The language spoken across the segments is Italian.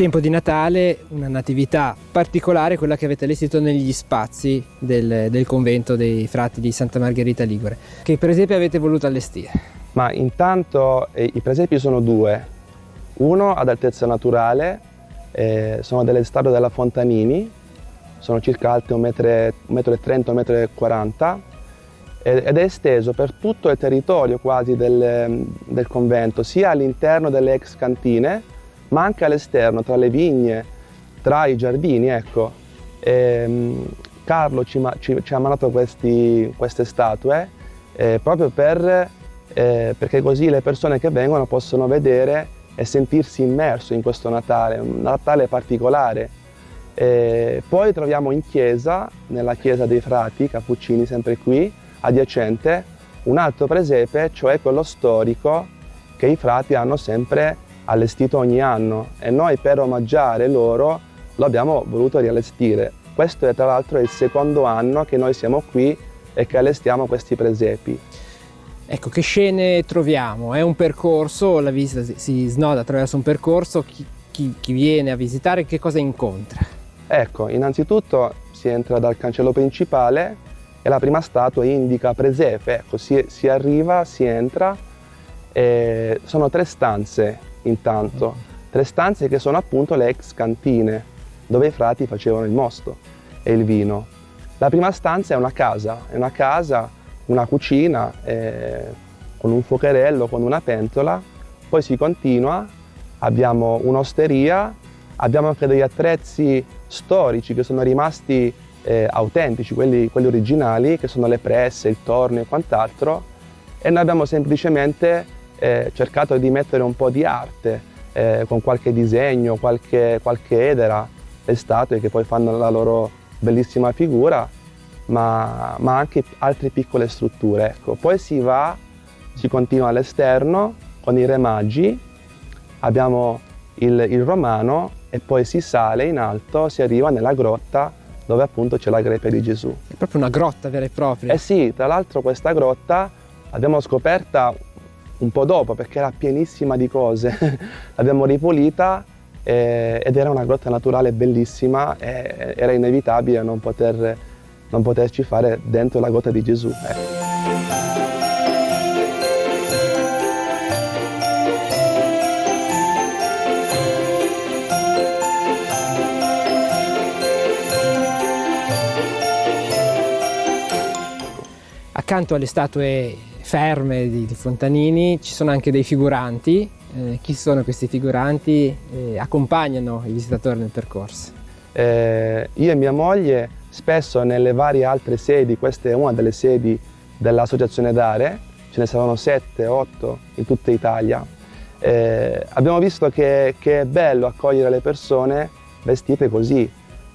tempo di Natale una natività particolare, quella che avete allestito negli spazi del convento dei frati di Santa Margherita Ligure. Che presepe avete voluto allestire? Ma intanto i presepi sono due, uno ad altezza naturale, sono delle statue della Fontanini, sono circa alte 1,30 m, 1,40 m ed è esteso per tutto il territorio quasi del convento, sia all'interno delle ex cantine, ma anche all'esterno, tra le vigne, tra i giardini, ecco. Carlo ci ha mandato queste statue proprio perché così le persone che vengono possono vedere e sentirsi immersi in questo Natale, un Natale particolare. Poi troviamo in chiesa, nella chiesa dei frati cappuccini, sempre qui, adiacente, un altro presepe, cioè quello storico che i frati hanno sempre allestito ogni anno e noi per omaggiare loro lo abbiamo voluto riallestire. Questo è tra l'altro il secondo anno che noi siamo qui e che allestiamo questi presepi. Ecco, che scene troviamo? È un percorso, la visita si snoda attraverso un percorso, chi viene a visitare che cosa incontra? Ecco, innanzitutto si entra dal cancello principale e la prima statua indica presepe, ecco, si arriva, si entra, sono 3 stanze intanto, 3 stanze che sono appunto le ex cantine, dove i frati facevano il mosto e il vino. La prima stanza è una casa, una cucina con un fuocherello, con una pentola, poi si continua, abbiamo un'osteria, abbiamo anche degli attrezzi storici che sono rimasti autentici, quelli originali, che sono le presse, il torno e quant'altro, e noi abbiamo semplicemente cercato di mettere un po' di arte con qualche disegno, qualche edera, le statue che poi fanno la loro bellissima figura, ma anche altre piccole strutture. Ecco. Poi si continua all'esterno con i Re Magi, abbiamo il Romano e poi si sale in alto, si arriva nella grotta dove appunto c'è la grepe di Gesù. È proprio una grotta vera e propria. Eh sì, tra l'altro questa grotta l'abbiamo scoperta un po' dopo perché era pienissima di cose, l'abbiamo ripulita ed era una grotta naturale bellissima e era inevitabile non poterci fare dentro la grotta di Gesù. Ecco. Accanto alle statue ferme di Fontanini ci sono anche dei figuranti. Chi sono questi figuranti? Accompagnano i visitatori nel percorso? Io e mia moglie spesso nelle varie altre sedi, questa è una delle sedi dell'Associazione Dare, ce ne saranno 7, 8 in tutta Italia, abbiamo visto che è bello accogliere le persone vestite così.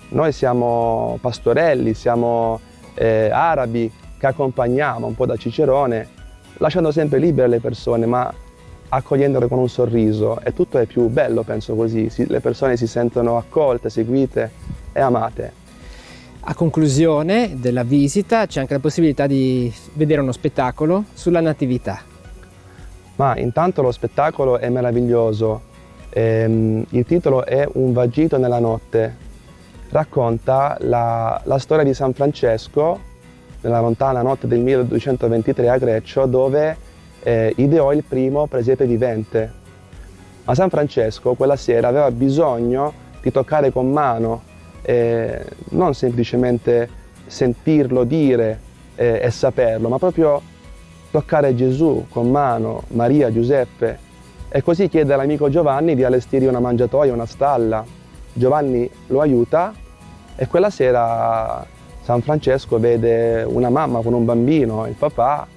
Noi siamo pastorelli, siamo arabi, che accompagniamo un po' da Cicerone, lasciando sempre libere le persone, ma accogliendole con un sorriso, e tutto è più bello, penso così, le persone si sentono accolte, seguite e amate. A conclusione della visita c'è anche la possibilità di vedere uno spettacolo sulla Natività. Ma intanto lo spettacolo è meraviglioso, il titolo è Un vagito nella notte, racconta la storia di San Francesco nella lontana notte del 1223 a Greccio, dove ideò il primo presepe vivente. Ma San Francesco quella sera aveva bisogno di toccare con mano, non semplicemente sentirlo dire e saperlo, ma proprio toccare Gesù con mano, Maria, Giuseppe, e così chiede all'amico Giovanni di allestire una mangiatoia, una stalla. Giovanni lo aiuta e quella sera San Francesco vede una mamma con un bambino, il papà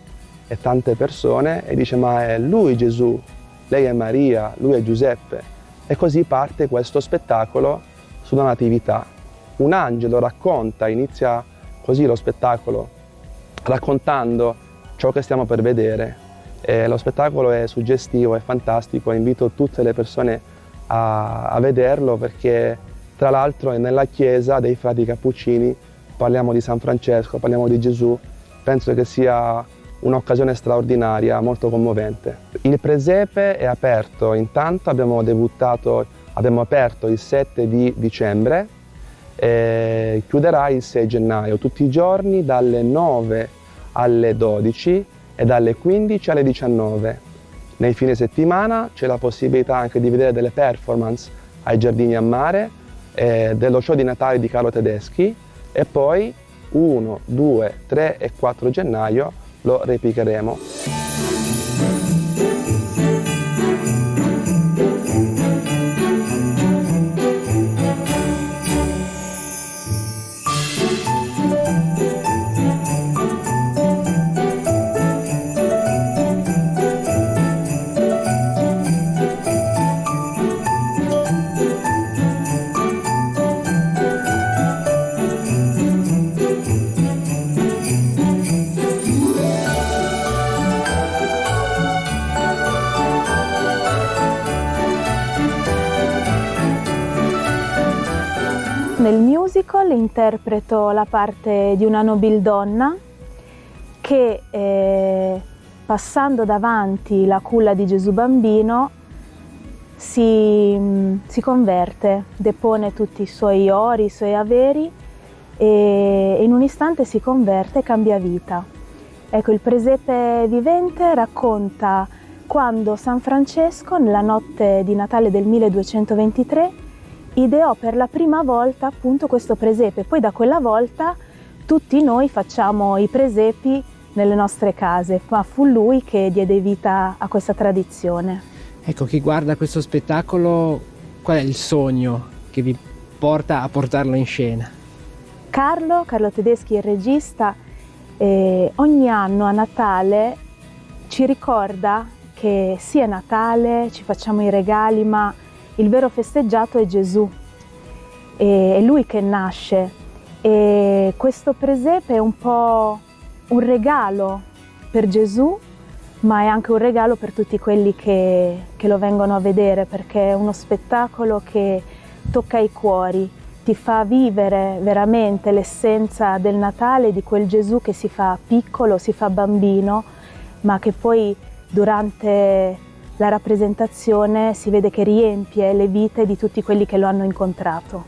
e tante persone e dice: ma è lui Gesù, lei è Maria, lui è Giuseppe. E così parte questo spettacolo sulla Natività. Un angelo racconta, inizia così lo spettacolo, raccontando ciò che stiamo per vedere. Lo spettacolo è suggestivo, è fantastico, invito tutte le persone a vederlo perché tra l'altro è nella chiesa dei frati cappuccini. Parliamo di San Francesco, parliamo di Gesù, penso che sia un'occasione straordinaria, molto commovente. Il presepe è aperto, intanto abbiamo debuttato Abbiamo aperto il 7 di dicembre e chiuderà il 6 gennaio, tutti i giorni dalle 9 alle 12 e dalle 15 alle 19. Nei fine settimana c'è la possibilità anche di vedere delle performance ai Giardini a Mare, dello show di Natale di Carlo Tedeschi, e poi 1, 2, 3 e 4 gennaio lo replicheremo. Nel musical interpreto la parte di una nobildonna che passando davanti la culla di Gesù bambino si converte, depone tutti i suoi ori, i suoi averi e in un istante si converte e cambia vita. Ecco, il presepe vivente racconta quando San Francesco, nella notte di Natale del 1223, ideò per la prima volta appunto questo presepe. Poi da quella volta tutti noi facciamo i presepi nelle nostre case, ma fu lui che diede vita a questa tradizione. Ecco, chi guarda questo spettacolo, qual è il sogno che vi porta a portarlo in scena? Carlo Tedeschi, il regista, ogni anno a Natale ci ricorda che sì, è Natale, ci facciamo i regali, ma il vero festeggiato è Gesù, è Lui che nasce, e questo presepe è un po' un regalo per Gesù, ma è anche un regalo per tutti quelli che lo vengono a vedere, perché è uno spettacolo che tocca i cuori, ti fa vivere veramente l'essenza del Natale, di quel Gesù che si fa piccolo, si fa bambino, ma che poi durante la rappresentazione si vede che riempie le vite di tutti quelli che lo hanno incontrato.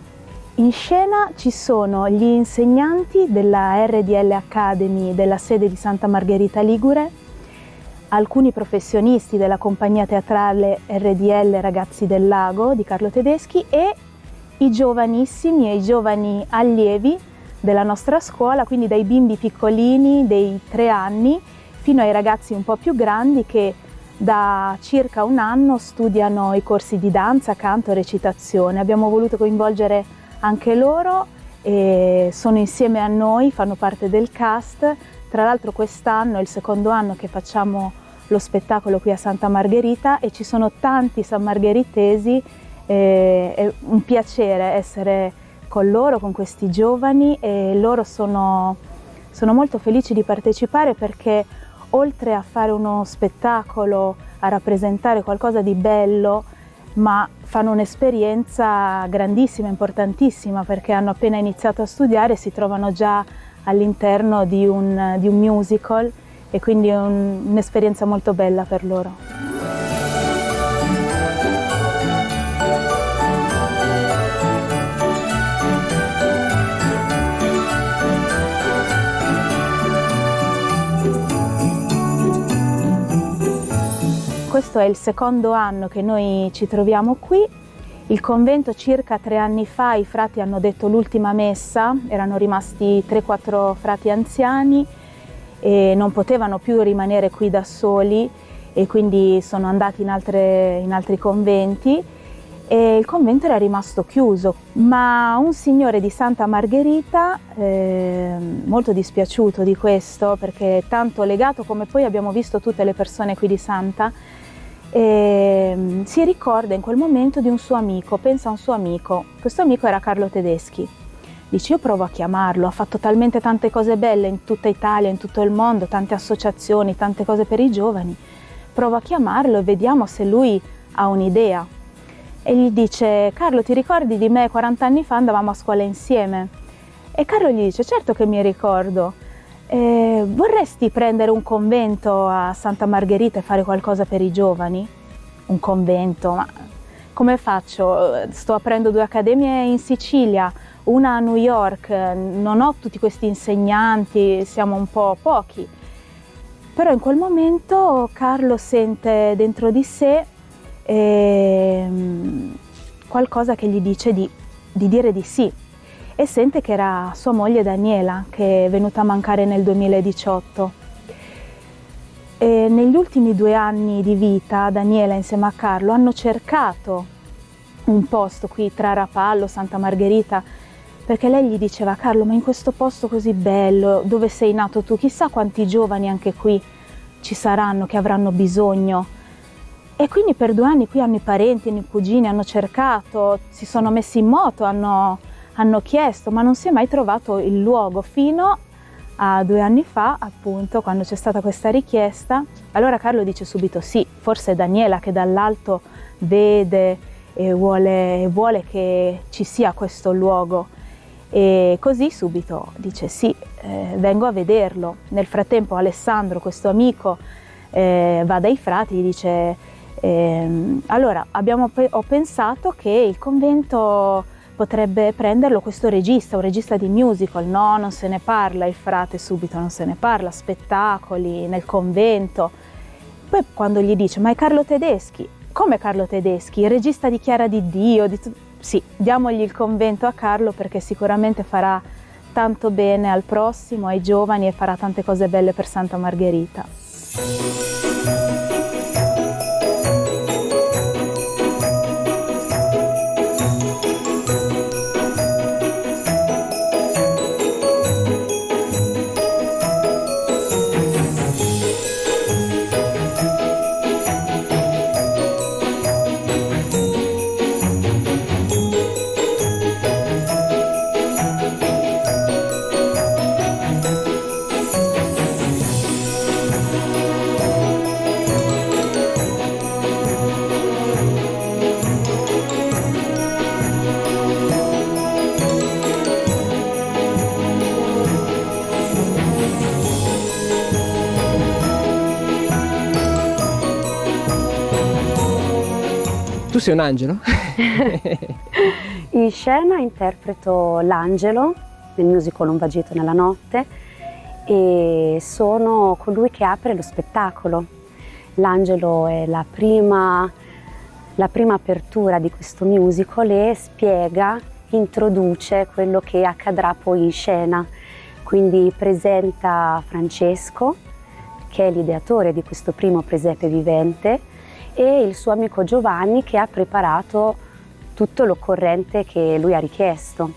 In scena ci sono gli insegnanti della RDL Academy della sede di Santa Margherita Ligure, alcuni professionisti della compagnia teatrale RDL Ragazzi del Lago di Carlo Tedeschi e i giovanissimi e i giovani allievi della nostra scuola, quindi dai bimbi piccolini dei 3 anni fino ai ragazzi un po' più grandi che da circa un anno studiano i corsi di danza, canto e recitazione. Abbiamo voluto coinvolgere anche loro e sono insieme a noi, fanno parte del cast. Tra l'altro quest'anno è il secondo anno che facciamo lo spettacolo qui a Santa Margherita e ci sono tanti sanmargheritesi, è un piacere essere con loro, con questi giovani, e loro sono molto felici di partecipare perché oltre a fare uno spettacolo, a rappresentare qualcosa di bello, ma fanno un'esperienza grandissima, importantissima, perché hanno appena iniziato a studiare e si trovano già all'interno di un musical, e quindi è un'esperienza molto bella per loro. Questo è il secondo anno che noi ci troviamo qui. Il convento circa 3 anni fa i frati hanno detto l'ultima messa, erano rimasti 3-4 frati anziani e non potevano più rimanere qui da soli e quindi sono andati in altri conventi e il convento era rimasto chiuso. Ma un signore di Santa Margherita, molto dispiaciuto di questo perché è tanto legato, come poi abbiamo visto tutte le persone qui di Santa, si ricorda in quel momento di un suo amico, pensa a un suo amico, questo amico era Carlo Tedeschi. Dice: io provo a chiamarlo, ha fatto talmente tante cose belle in tutta Italia, in tutto il mondo, tante associazioni, tante cose per i giovani, provo a chiamarlo e vediamo se lui ha un'idea. E gli dice: Carlo, ti ricordi di me? 40 anni fa andavamo a scuola insieme. E Carlo gli dice: certo che mi ricordo. Vorresti prendere un convento a Santa Margherita e fare qualcosa per i giovani? Un convento, ma come faccio? Sto aprendo 2 accademie in Sicilia, una a New York, non ho tutti questi insegnanti, siamo un po' pochi. Però in quel momento Carlo sente dentro di sé qualcosa che gli dice di dire di sì, e sente che era sua moglie Daniela, che è venuta a mancare nel 2018. E negli ultimi 2 anni di vita Daniela insieme a Carlo hanno cercato un posto qui tra Rapallo, Santa Margherita, perché lei gli diceva: Carlo, ma in questo posto così bello, dove sei nato tu, chissà quanti giovani anche qui ci saranno che avranno bisogno. E quindi per 2 anni qui hanno i parenti, i cugini, hanno cercato, si sono messi in moto, hanno chiesto, ma non si è mai trovato il luogo, fino a 2 anni fa, appunto, quando c'è stata questa richiesta. Allora Carlo dice subito sì, forse è Daniela che dall'alto vede e vuole che ci sia questo luogo. E così subito dice sì, vengo a vederlo. Nel frattempo Alessandro, questo amico, va dai frati e gli dice allora ho pensato che il convento potrebbe prenderlo questo regista, un regista di musical. No, non se ne parla, il frate subito non se ne parla, spettacoli nel convento. Poi quando gli dice: ma è Carlo Tedeschi? Come Carlo Tedeschi? Il regista di Chiara di Dio? Sì, diamogli il convento a Carlo, perché sicuramente farà tanto bene al prossimo, ai giovani, e farà tante cose belle per Santa Margherita. Tu sei un angelo? In scena interpreto l'angelo nel musical Un vagito nella notte e sono colui che apre lo spettacolo. L'angelo è la prima apertura di questo musical e introduce quello che accadrà poi in scena. Quindi presenta Francesco, che è l'ideatore di questo primo presepe vivente, e il suo amico Giovanni, che ha preparato tutto l'occorrente che lui ha richiesto.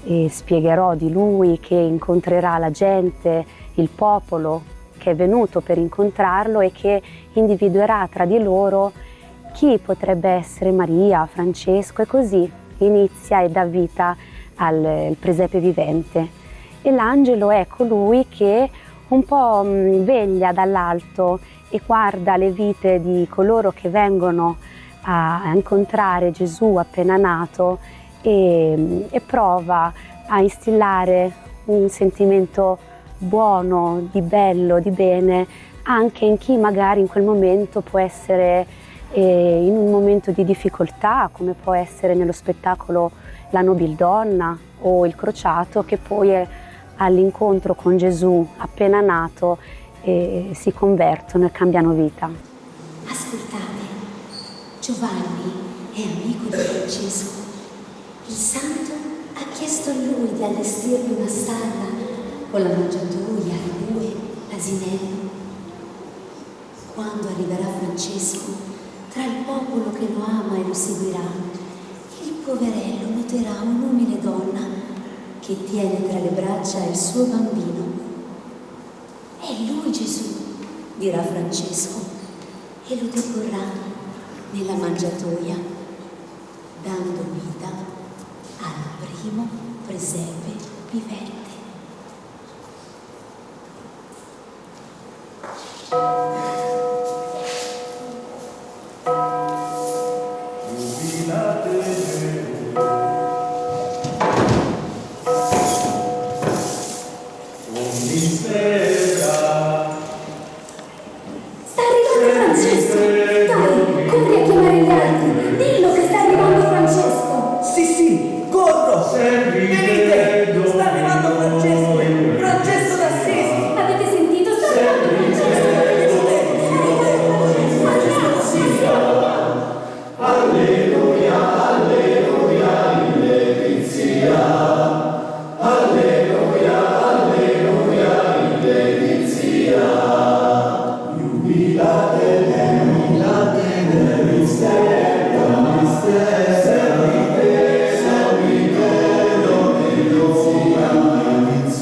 E spiegherò di lui, che incontrerà la gente, il popolo che è venuto per incontrarlo, e che individuerà tra di loro chi potrebbe essere Maria, Francesco, e così inizia e dà vita al presepe vivente. E l'angelo è colui che un po' veglia dall'alto e guarda le vite di coloro che vengono a incontrare Gesù appena nato e prova a instillare un sentimento buono, di bello, di bene, anche in chi magari in quel momento può essere in un momento di difficoltà, come può essere nello spettacolo La nobildonna o Il crociato, che poi è all'incontro con Gesù appena nato e si convertono e cambiano vita. Ascoltate, Giovanni è amico di Francesco. Il santo ha chiesto a lui di allestirgli una stalla con la mangiatoia, il bue, l'asinello. Quando arriverà Francesco, tra il popolo che lo ama e lo seguirà, il poverello noterà un'umile donna che tiene tra le braccia il suo bambino. È lui Gesù, dirà Francesco, e lo deporrà nella mangiatoia, dando vita al primo presepe vivente. Sta arrivando Francesco! Dai, corri a chiamare gli altri! Dillo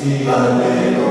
Alleluia.